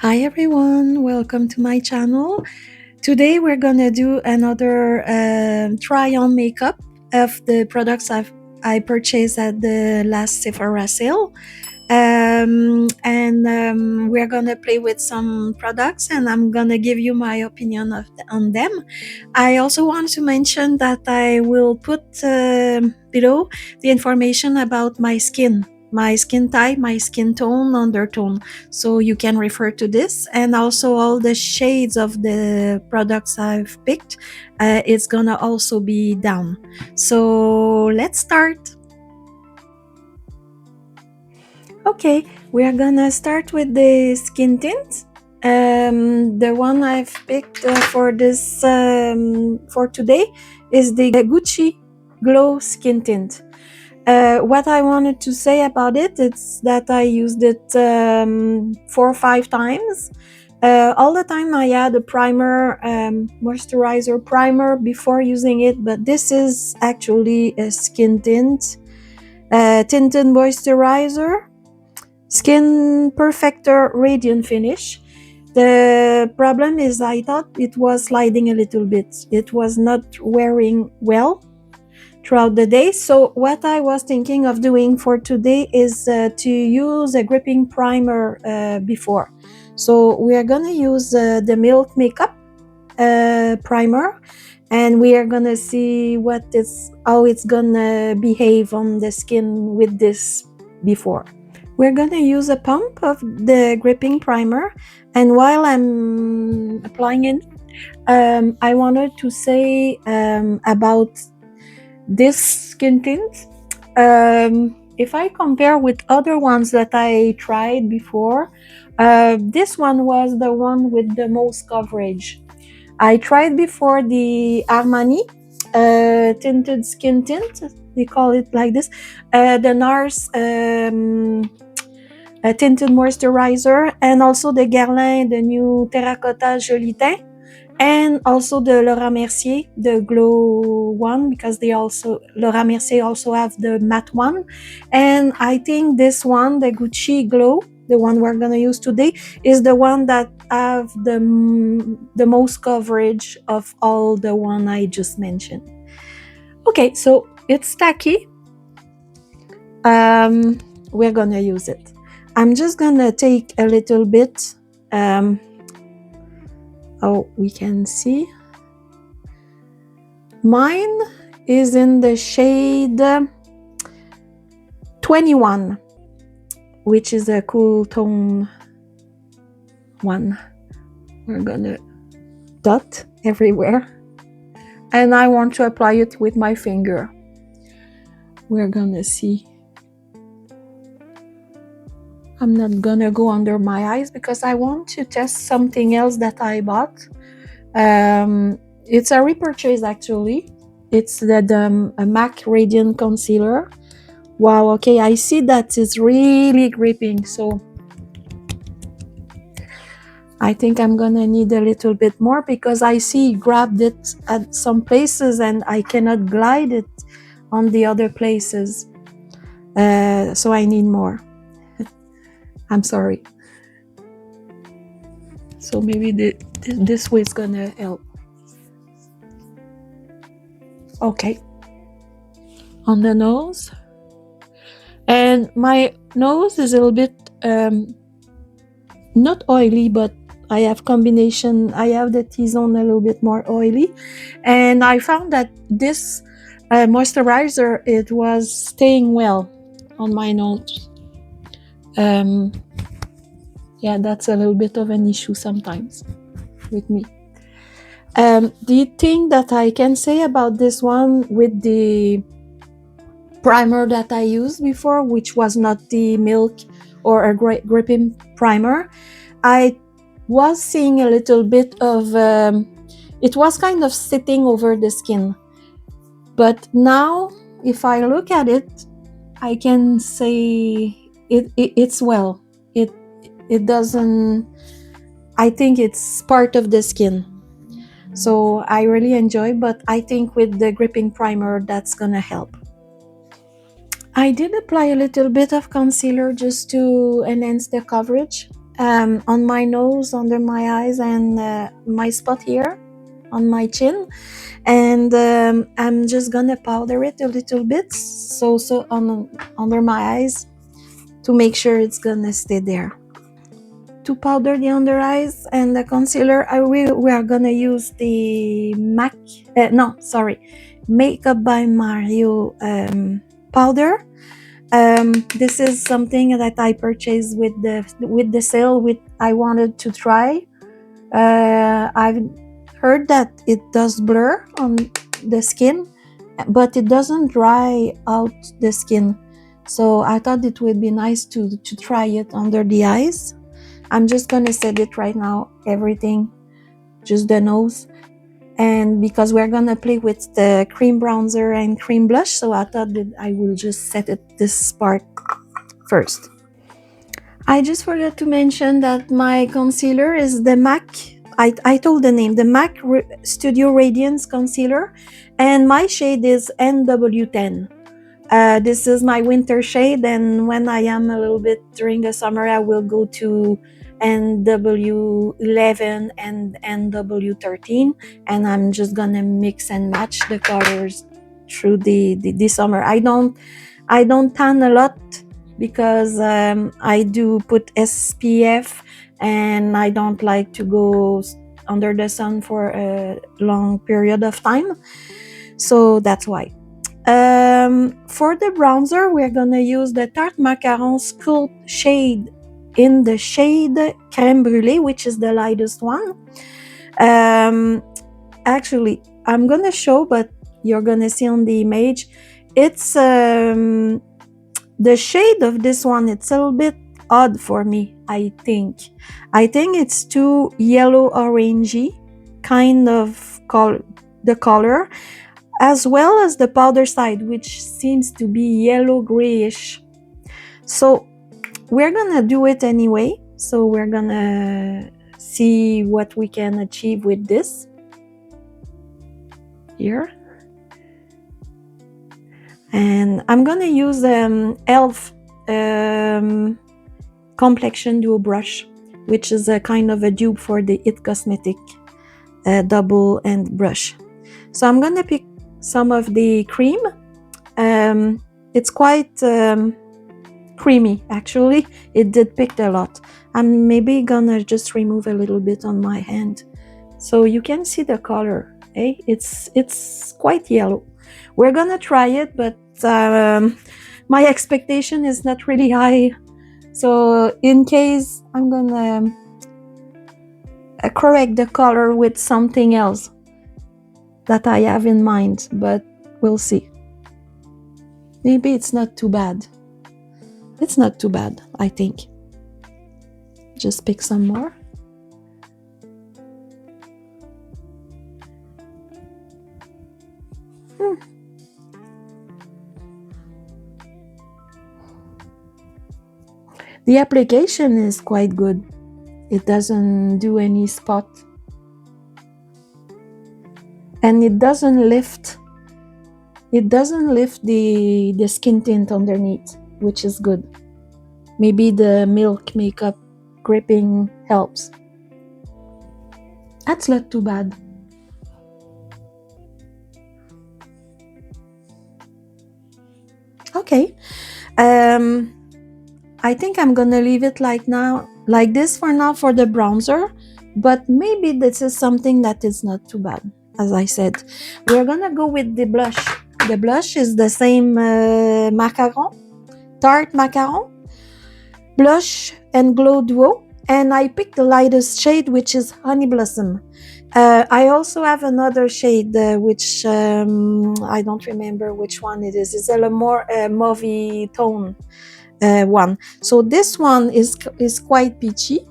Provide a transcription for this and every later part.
Hi everyone, welcome to my channel. Today we're gonna do another try on makeup of the products I purchased at the last Sephora sale. We're gonna play with some products and I'm gonna give you my opinion on them. I also want to mention that I will put below the information about my skin type, my skin tone, undertone, so you can refer to this, and also all the shades of the products I've picked. It's gonna also be down. So let's start. Okay, we are gonna start with the skin tint. The one I've picked for today is the Gucci Glow Skin Tint. What I wanted to say about it is that I used it 4 or 5 times. All the time I had a primer, moisturizer primer before using it, but this is actually a skin tint, tinted moisturizer, skin perfector radiant finish. The problem is I thought it was sliding a little bit. It was not wearing well throughout the day. So what I was thinking of doing for today is to use a gripping primer before. So we are gonna use the Milk Makeup primer, and we are gonna see how it's gonna behave on the skin with this before. We're gonna use a pump of the gripping primer, and while I'm applying it, I wanted to say about this skin tint. If I compare with other ones that I tried before, this one was the one with the most coverage. I tried before the Armani tinted skin tint, they call it like this, the NARS tinted moisturizer, and also the Guerlain, the new Terracotta Joli Teint, and also the Laura Mercier, the glow one, because Laura Mercier also have the matte one. And I think this one, the Gucci Glow, the one we're gonna use today, is the one that have the most coverage of all the one I just mentioned. Okay, so it's tacky. We're gonna use it. I'm just gonna take a little bit. We can see. Mine is in the shade 21, which is a cool tone one. We're gonna dot everywhere, and I want to apply it with my finger. We're gonna see. I'm not gonna go under my eyes because I want to test something else that I bought. It's a repurchase actually. It's the MAC Radiant Concealer. Wow, okay, I see that it's really gripping, so I think I'm gonna need a little bit more because I see grabbed it at some places and I cannot glide it on the other places. So I need more. I'm sorry. So maybe this way is gonna help. Okay. On the nose. And my nose is a little bit not oily, but I have the T-zone a little bit more oily, and I found that this moisturizer, it was staying well on my nose. Yeah, that's a little bit of an issue sometimes with me. The thing that I can say about this one with the primer that I used before, which was not the Milk or a gripping primer, I was seeing a little bit of it was kind of sitting over the skin, but now if I look at it, I can say it's well. It doesn't. I think it's part of the skin, so I really enjoy. But I think with the gripping primer, that's gonna help. I did apply a little bit of concealer just to enhance the coverage. on my nose, under my eyes, and my spot here on my chin. And I'm just gonna powder it a little bit, so under my eyes, to make sure it's gonna stay there. To powder the under eyes and the concealer, we are gonna use the Makeup by Mario powder. This is something that I purchased with the sale. I wanted to try. I've heard that it does blur on the skin, but it doesn't dry out the skin. So I thought it would be nice to try it under the eyes. I'm just gonna set it right now, everything, just the nose. And because we're gonna play with the cream bronzer and cream blush, so I thought that I will just set it this part first. I just forgot to mention that my concealer is the MAC. I told the name, the MAC Studio Radiance Concealer, and my shade is NW10. This is my winter shade, and when I am a little bit during the summer, I will go to NW11 and NW13, and I'm just gonna mix and match the colors through the summer. I don't tan a lot because I do put SPF, and I don't like to go under the sun for a long period of time, so that's why. For the bronzer, we're gonna use the Tarte Macaron Sculpt shade in the shade Creme Brulee, which is the lightest one. Actually, I'm gonna show, but you're gonna see on the image. It's the shade of this one. It's a little bit odd for me. I think it's too yellow orangey kind of the color, as well as the powder side, which seems to be yellow grayish. So we're gonna do it anyway. So we're gonna see what we can achieve with this here. And I'm gonna use e.l.f. Complexion Duo Brush, which is a kind of a dupe for the IT Cosmetic double end brush. So I'm gonna pick some of the cream. It's quite creamy, actually. It did pick a lot. I'm maybe gonna just remove a little bit on my hand so you can see the color. It's quite yellow. We're gonna try it, but my expectation is not really high, so in case, I'm gonna correct the color with something else that I have in mind, but we'll see. Maybe it's not too bad. It's not too bad, I think. Just pick some more. The application is quite good. It doesn't do any spot. And it doesn't lift the skin tint underneath, which is good. Maybe the Milk makeup gripping helps. That's not too bad. Okay. I think I'm gonna leave it like this for now for the bronzer, but maybe this is something that is not too bad. As I said, we're gonna go with the blush. The blush is the same Macaron, Tarte Macaron Blush and Glow Duo, and I picked the lightest shade, which is Honey Blossom. I also have another shade which I don't remember which one it is. It's a more mauvey tone one. So this one is quite peachy,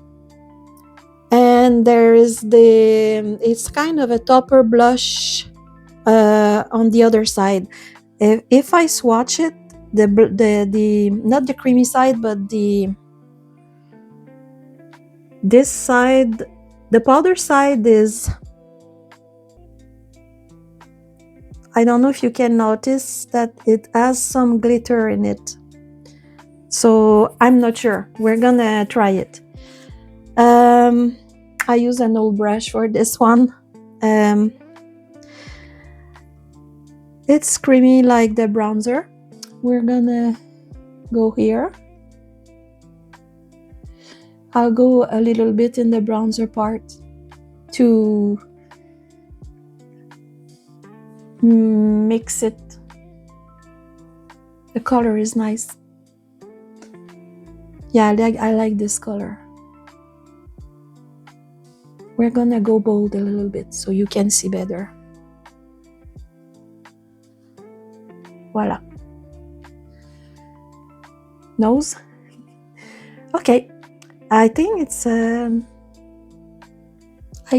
and there is it's kind of a topper blush on the other side. If I swatch it, the not the creamy side, but this side, the powder side is, I don't know if you can notice that it has some glitter in it. So I'm not sure. We're gonna try it. I use an old brush for this one. It's creamy like the bronzer. We're gonna go here. I'll go a little bit in the bronzer part to mix it. The color is nice. Yeah, I like this color. We're gonna go bold a little bit so you can see better. Voila. Nose. Okay. I think it's I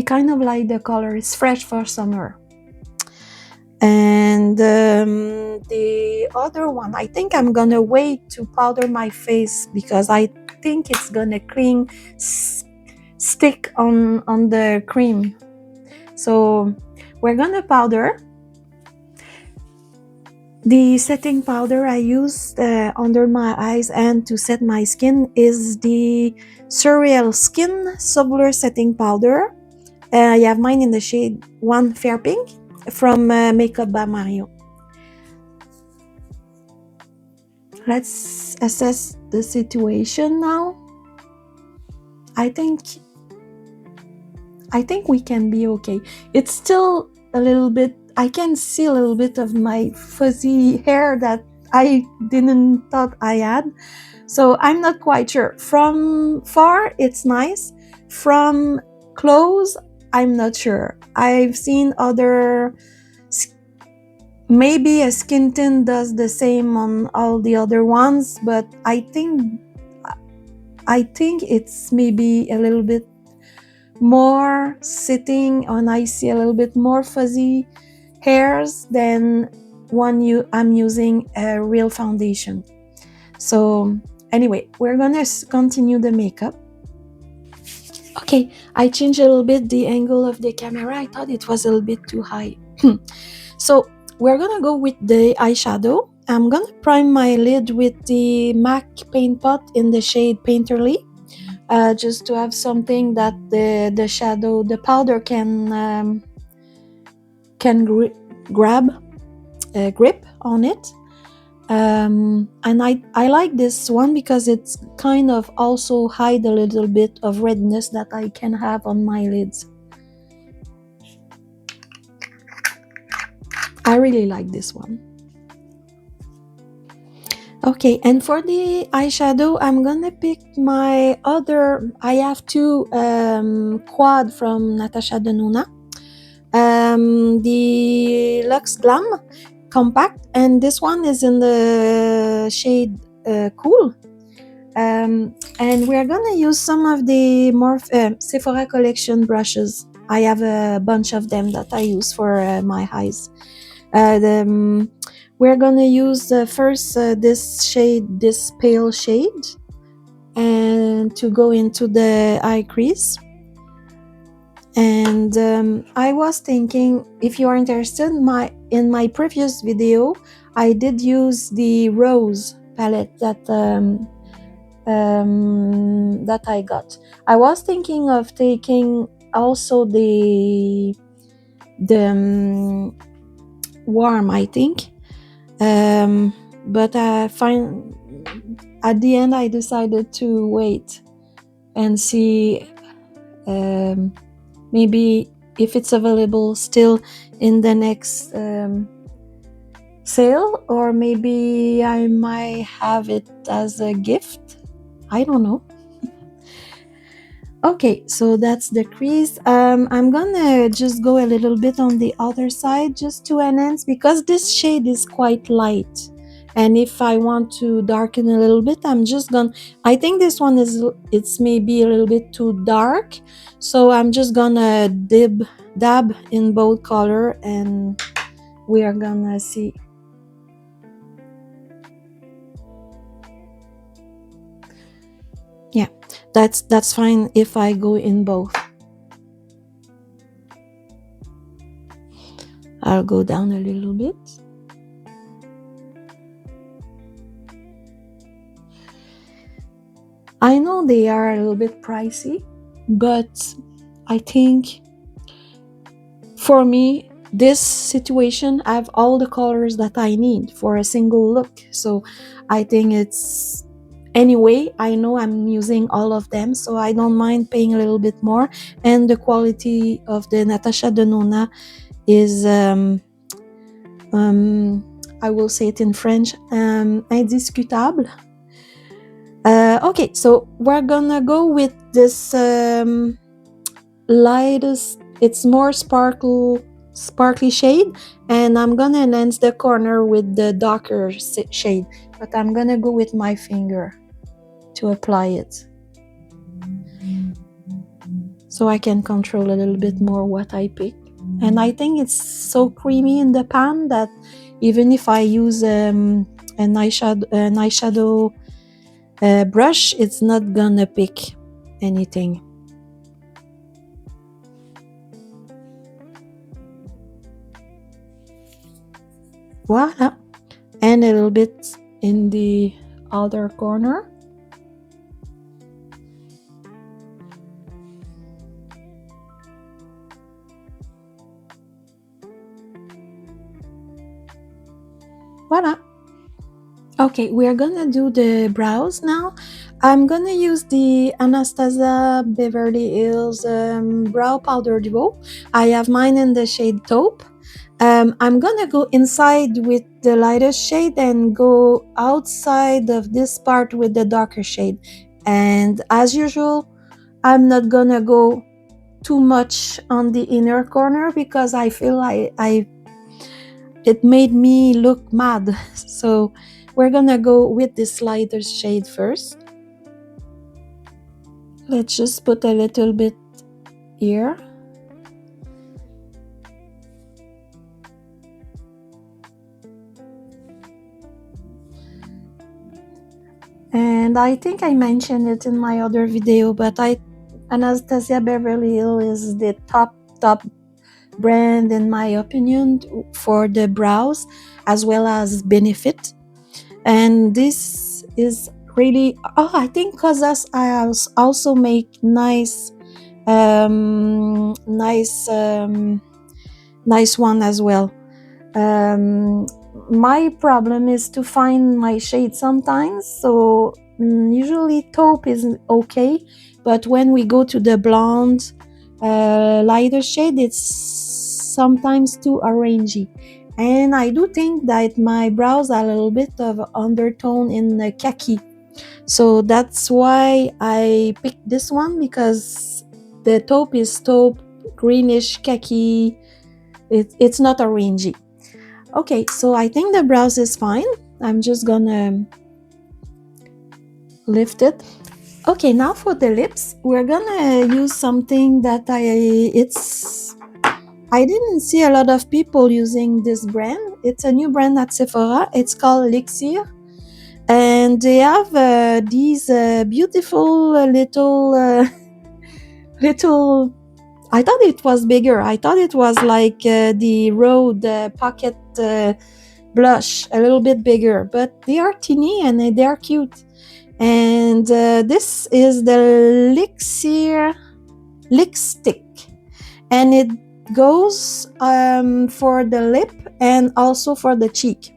kind of like the color. It's fresh for summer. And the other one, I think I'm gonna wait to powder my face because I think it's gonna stick on the cream. So we're gonna powder. The setting powder I used under my eyes and to set my skin is the Surreal Skin Subler Setting Powder. I have mine in the shade 1 Fair Pink from Makeup by Mario. Let's assess the situation now. I think we can be okay. It's still a little bit, I can see a little bit of my fuzzy hair that I didn't thought I had. So I'm not quite sure. From far, it's nice. From close, I'm not sure. I've seen other, maybe a skin tint does the same on all the other ones, but I think it's maybe a little bit more sitting on, I see a little bit more fuzzy hairs than I'm using a real foundation. So anyway, we're gonna continue the makeup. Okay, I changed a little bit the angle of the camera. I thought it was a little bit too high. So we're gonna go with the eyeshadow. I'm gonna prime my lid with the MAC Paint Pot in the shade Painterly. Just to have something that the shadow, the powder can grip on it. And I like this one because it's kind of also hide a little bit of redness that I can have on my lids. I really like this one. Okay, and for the eyeshadow, I'm gonna pick my other, I have two quad from Natasha Denona. The Luxe Glam Compact, and this one is in the shade Cool. And we're gonna use some of the Sephora collection brushes. I have a bunch of them that I use for my eyes. We're gonna use first this pale shade, and to go into the eye crease. And I was thinking, if you are interested, in my previous video, I did use the rose palette that I got. I was thinking of taking also the warm, I think, but at the end I decided to wait and see maybe if it's available still in the next sale, or maybe I might have it as a gift. I don't know. Okay, so that's the crease. I'm gonna just go a little bit on the other side just to enhance, because this shade is quite light, and if I want to darken a little bit, I think this one it's maybe a little bit too dark, so I'm just gonna dab in both color, and we are gonna see. Yeah, that's fine if I go in both. I'll go down a little bit. I know they are a little bit pricey, but I think for me, this situation, I have all the colors that I need for a single look. So I think it's, anyway, I know I'm using all of them, so I don't mind paying a little bit more. And the quality of the Natasha Denona is, I will say it in French, indiscutable. Okay, so we're gonna go with this lightest, it's more sparkly shade, and I'm gonna enhance the corner with the darker shade, but I'm gonna go with my finger to apply it, so I can control a little bit more what I pick. And I think it's so creamy in the pan that even if I use an eyeshadow brush, it's not gonna pick anything. Voila. And a little bit in the other corner. Voila. Okay, we're gonna do the brows now. I'm gonna use the Anastasia Beverly Hills Brow Powder Duo. I have mine in the shade taupe. I'm gonna go inside with the lightest shade and go outside of this part with the darker shade. And as usual, I'm not gonna go too much on the inner corner because I feel it made me look mad. So we're gonna go with this lighter shade first. Let's just put a little bit here. And I think I mentioned it in my other video, but Anastasia Beverly Hills is the top brand in my opinion for the brows, as well as Benefit. And this is really, I think because I also make nice one as well. My problem is to find my shade sometimes, so usually taupe is okay, but when we go to the blonde lighter shade, it's sometimes too orangey. And I do think that my brows are a little bit of undertone in the khaki, so that's why I picked this one, because the taupe is taupe, greenish khaki, it's not orangey. Okay, so I think the brows is fine. I'm just gonna lift it. Okay, now for the lips, we're gonna use something that I didn't see a lot of people using this brand. It's a new brand at Sephora. It's called Elixir. And they have these beautiful little, I thought it was bigger. I thought it was like the Rode Pocket blush, a little bit bigger, but they are teeny and they are cute. And this is the Elixir Lick Stick, and it goes for the lip and also for the cheek.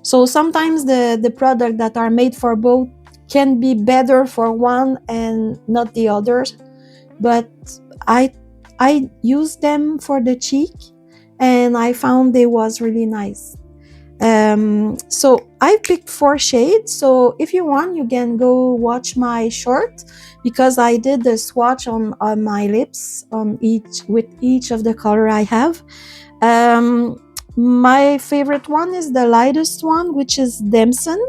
So sometimes the product that are made for both can be better for one and not the others, but I used them for the cheek and I found they was really nice. So I picked 4 shades, so if you want you can go watch my short, because I did the swatch on my lips with each of the color I have. My favorite one is the lightest one, which is Damson,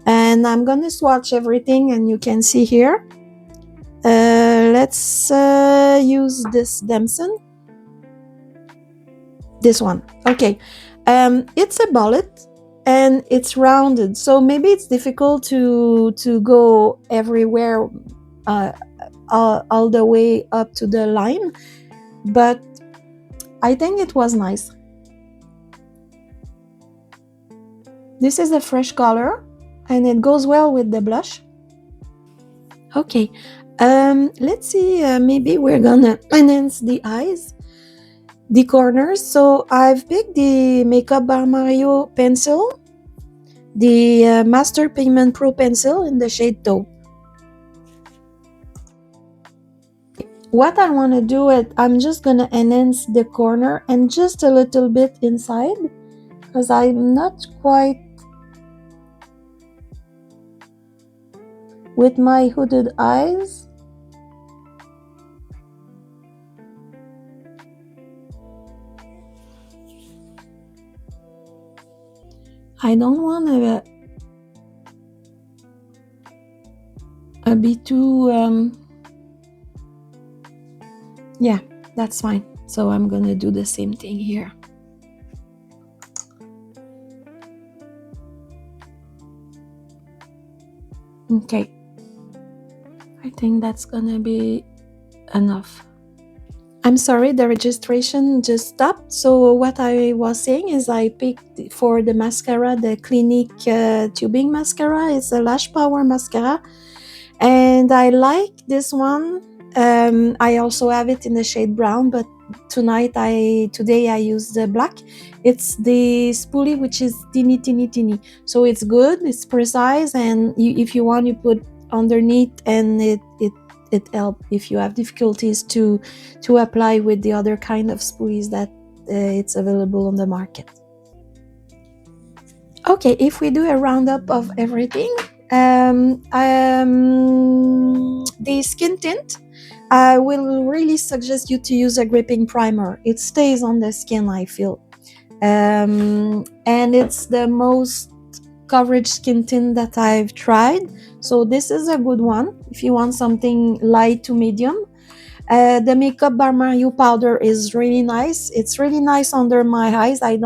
and I'm gonna swatch everything and you can see here. Let's use this Damson, this one. Okay, it's a bullet and it's rounded, so maybe it's difficult to go everywhere all the way up to the line, but I think it was nice. This is a fresh color and it goes well with the blush. Okay, Let's see, maybe we're gonna enhance the eyes, the corners. So I've picked the Makeup by Mario pencil, the Master Pigment Pro pencil in the shade taupe. What I want to do it, I'm just gonna enhance the corner and just a little bit inside, because I'm not quite with my hooded eyes. I don't want to be too yeah, that's fine. So I'm gonna do the same thing here. Okay, I think that's gonna be enough. I'm sorry, the registration just stopped. So what I was saying is I picked for the mascara the Clinique tubing mascara. It's a lash power mascara, and I like this one. I also have it in the shade brown, but today I use the black. It's the spoolie, which is teeny. So it's good, it's precise, and if you want, you put underneath, and it helps if you have difficulties to apply with the other kind of spoolies that it's available on the market. Okay, if we do a roundup of everything, the skin tint, I will really suggest you to use a gripping primer. It stays on the skin, I feel. And it's the most coverage skin tint that I've tried. So this is a good one if you want something light to medium. The Makeup by Mario powder is really nice. It's really nice under my eyes. I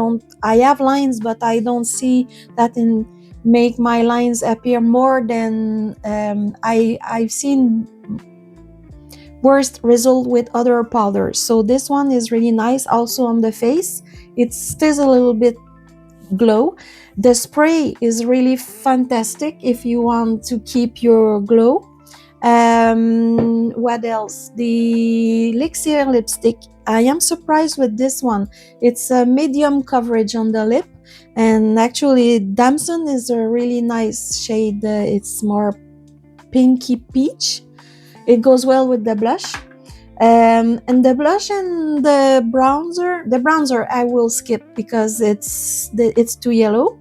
have lines, but I don't see that in make my lines appear more than I've seen worst result with other powders. So this one is really nice. Also on the face, it stays a little bit glow. The spray is really fantastic if you want to keep your glow. What else? The Elixir lipstick. I am surprised with this one. It's a medium coverage on the lip, and actually Damson is a really nice shade. It's more pinky peach. It goes well with the blush. And the blush and the bronzer I will skip because it's too yellow.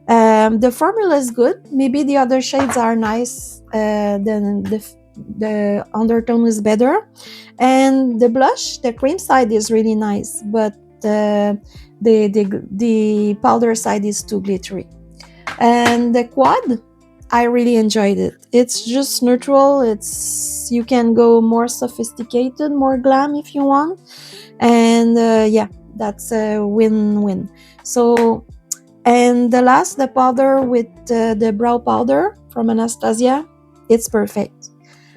The formula is good. Maybe the other shades are nice. Then the undertone is better, and the blush, the cream side is really nice, but the powder side is too glittery. And the quad, I really enjoyed it. It's just neutral. You can go more sophisticated, more glam if you want, and yeah, that's a win-win. So, and the powder with the brow powder from Anastasia, it's perfect.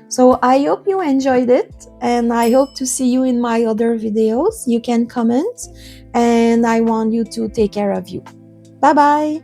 So I hope you enjoyed it, and I hope to see you in my other videos. You can comment, and I want you to take care of you. Bye bye.